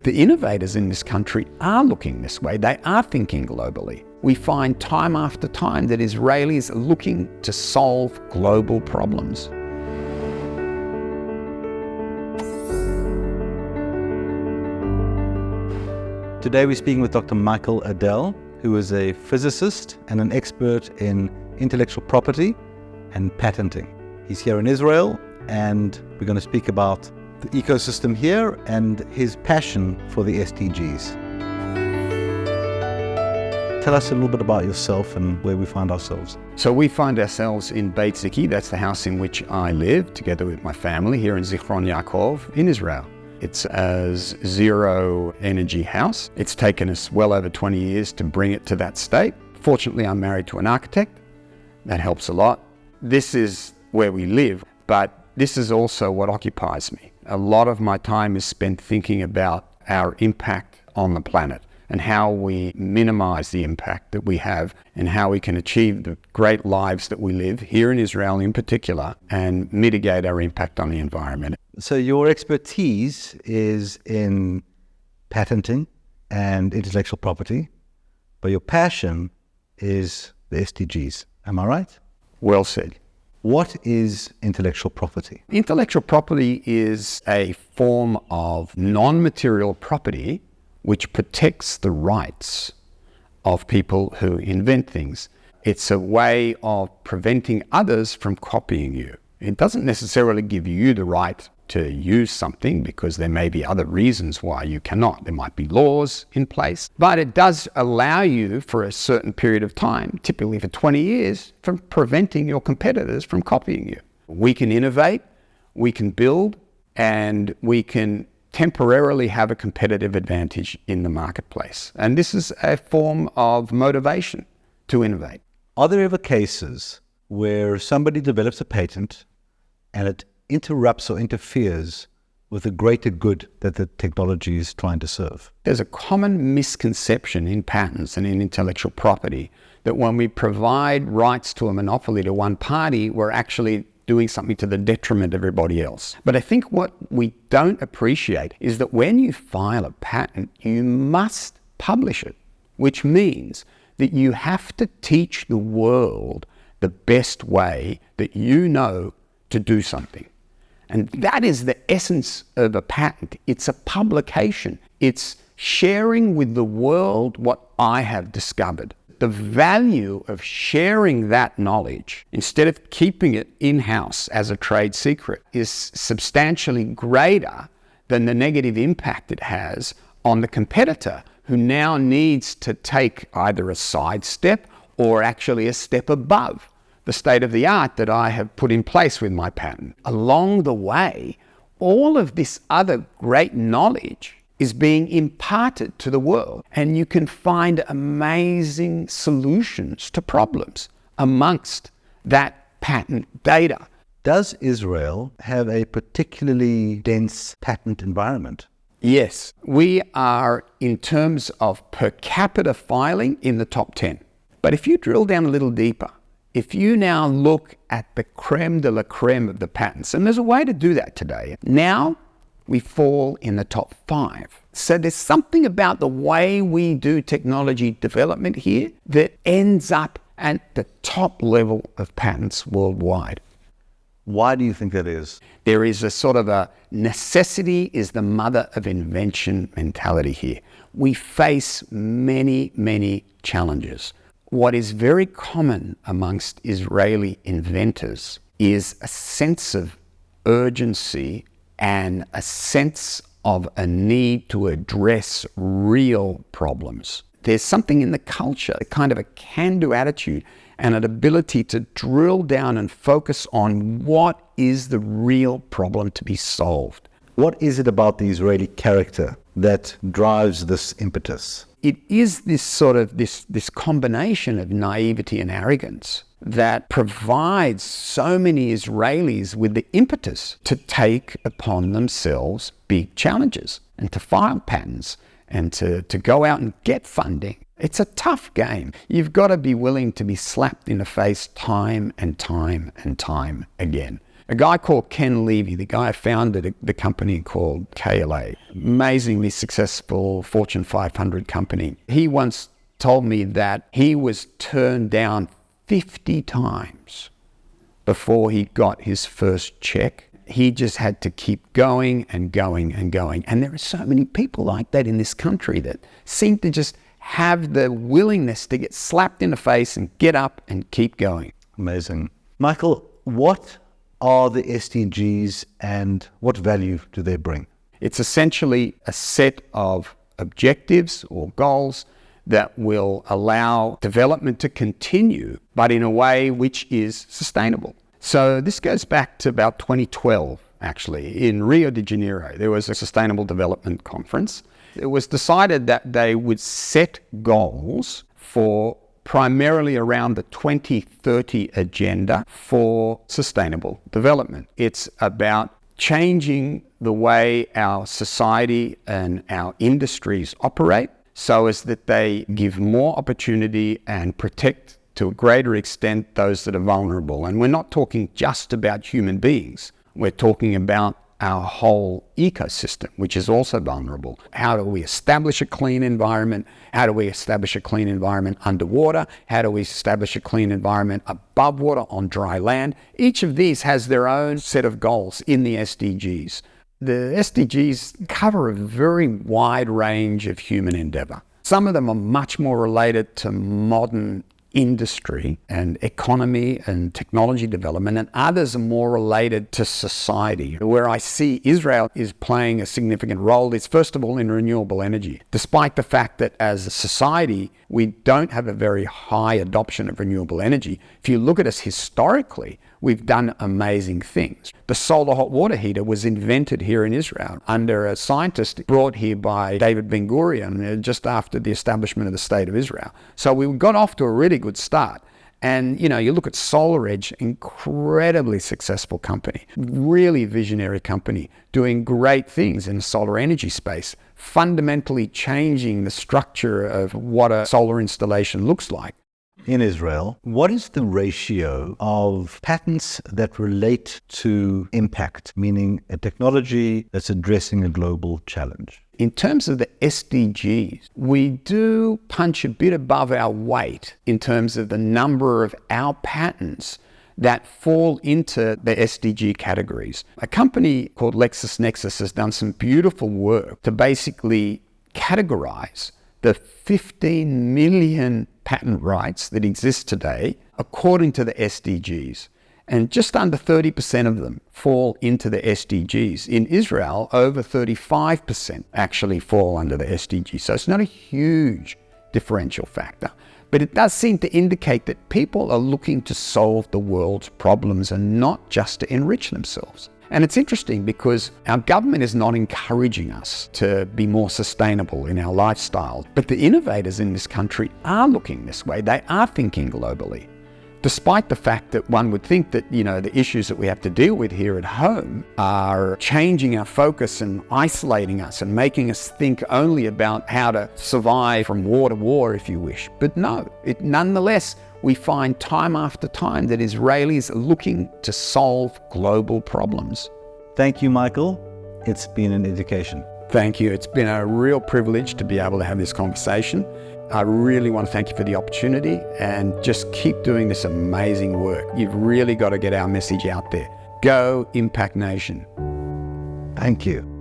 The innovators in this country are looking this way. They are thinking globally. We find time after time that Israelis are looking to solve global problems. Today we're speaking with Dr. Michael Adel, who is a physicist and an expert in intellectual property and patenting. He's here in Israel, and we're going to speak about the ecosystem here and his passion for the SDGs. Tell us a little bit about yourself and where we find ourselves. So we find ourselves in Beit Ziki. That's the house in which I live together with my family here in Zichron Yaakov in Israel. It's a zero energy house. It's taken us well over 20 years to bring it to that state. Fortunately, I'm married to an architect. That helps a lot. This is where we live, but this is also what occupies me. A lot of my time is spent thinking about our impact on the planet and how we minimize the impact that we have and how we can achieve the great lives that we live here in Israel in particular and mitigate our impact on the environment. So your expertise is in patenting and intellectual property, but your passion is the SDGs. Am I right? Well said. What is intellectual property? Intellectual property is a form of non-material property which protects the rights of people who invent things. It's a way of preventing others from copying you. It doesn't necessarily give you the right to use something because there may be other reasons why you cannot. There might be laws in place, but it does allow you for a certain period of time, typically for 20 years, from preventing your competitors from copying you. We can innovate, we can build, and we can temporarily have a competitive advantage in the marketplace. And this is a form of motivation to innovate. Are there ever cases where somebody develops a patent and it interrupts or interferes with the greater good that the technology is trying to serve? There's a common misconception in patents and in intellectual property that when we provide rights to a monopoly to one party, we're actually doing something to the detriment of everybody else. But I think what we don't appreciate is that when you file a patent, you must publish it, which means that you have to teach the world the best way that you know to do something. And that is the essence of a patent. It's a publication. It's sharing with the world what I have discovered. The value of sharing that knowledge, instead of keeping it in-house as a trade secret, is substantially greater than the negative impact it has on the competitor who now needs to take either a sidestep or actually a step above the state of the art that I have put in place with my patent. Along the way, all of this other great knowledge is being imparted to the world, and you can find amazing solutions to problems amongst that patent data. Does Israel have a particularly dense patent environment? Yes, we are, in terms of per capita filing, in the top 10. But if you drill down a little deeper, if you now look at the creme de la creme of the patents, and there's a way to do that today, now we fall in the top 5. So there's something about the way we do technology development here that ends up at the top level of patents worldwide. Why do you think that is? There is a sort of a necessity is the mother of invention mentality here. We face many, many challenges. What is very common amongst Israeli inventors is a sense of urgency and a sense of a need to address real problems. There's something in the culture, a kind of a can-do attitude and an ability to drill down and focus on what is the real problem to be solved. What is it about the Israeli character that drives this impetus? It is this sort of this combination of naivety and arrogance that provides so many Israelis with the impetus to take upon themselves big challenges and to file patents and to go out and get funding. It's a tough game. You've got to be willing to be slapped in the face time and time and time again. A guy called Ken Levy, the guy who founded the company called KLA, amazingly successful Fortune 500 company. He once told me that he was turned down 50 times before he got his first check. He just had to keep going and going and going. And there are so many people like that in this country that seem to just have the willingness to get slapped in the face and get up and keep going. Amazing. Michael, what are the SDGs and what value do they bring? It's essentially a set of objectives or goals that will allow development to continue, but in a way which is sustainable. So this goes back to about 2012, actually. In Rio de Janeiro, there was a Sustainable Development Conference. It was decided that they would set goals for primarily around the 2030 agenda for sustainable development. It's about changing the way our society and our industries operate so as that they give more opportunity and protect to a greater extent those that are vulnerable. And we're not talking just about human beings. We're talking about our whole ecosystem, which is also vulnerable. How do we establish a clean environment? How do we establish a clean environment underwater? How do we establish a clean environment above water on dry land? Each of these has their own set of goals in the SDGs. The SDGs cover a very wide range of human endeavor. Some of them are much more related to modern industry and economy and technology development, and others are more related to society. Where I see Israel is playing a significant role is, first of all, in renewable energy. Despite the fact that as a society, we don't have a very high adoption of renewable energy, if you look at us historically, we've done amazing things. The solar hot water heater was invented here in Israel under a scientist brought here by David Ben-Gurion just after the establishment of the State of Israel. So we got off to a really good start. And, you look at SolarEdge, incredibly successful company, really visionary company, doing great things in the solar energy space, fundamentally changing the structure of what a solar installation looks like. In Israel, what is the ratio of patents that relate to impact, meaning a technology that's addressing a global challenge? In terms of the SDGs, we do punch a bit above our weight in terms of the number of our patents that fall into the SDG categories. A company called LexisNexis has done some beautiful work to basically categorize the 15 million patent rights that exist today according to the SDGs. And just under 30% of them fall into the SDGs. In Israel, over 35% actually fall under the SDGs. So it's not a huge differential factor. But it does seem to indicate that people are looking to solve the world's problems and not just to enrich themselves. And it's interesting because our government is not encouraging us to be more sustainable in our lifestyle. But the innovators in this country are looking this way. They are thinking globally. Despite the fact that one would think that, the issues that we have to deal with here at home are changing our focus and isolating us and making us think only about how to survive from war to war, if you wish. But no, nonetheless, we find time after time that Israelis are looking to solve global problems. Thank you, Michael. It's been an education. Thank you. It's been a real privilege to be able to have this conversation. I really want to thank you for the opportunity and just keep doing this amazing work. You've really got to get our message out there. Go Impact Nation. Thank you.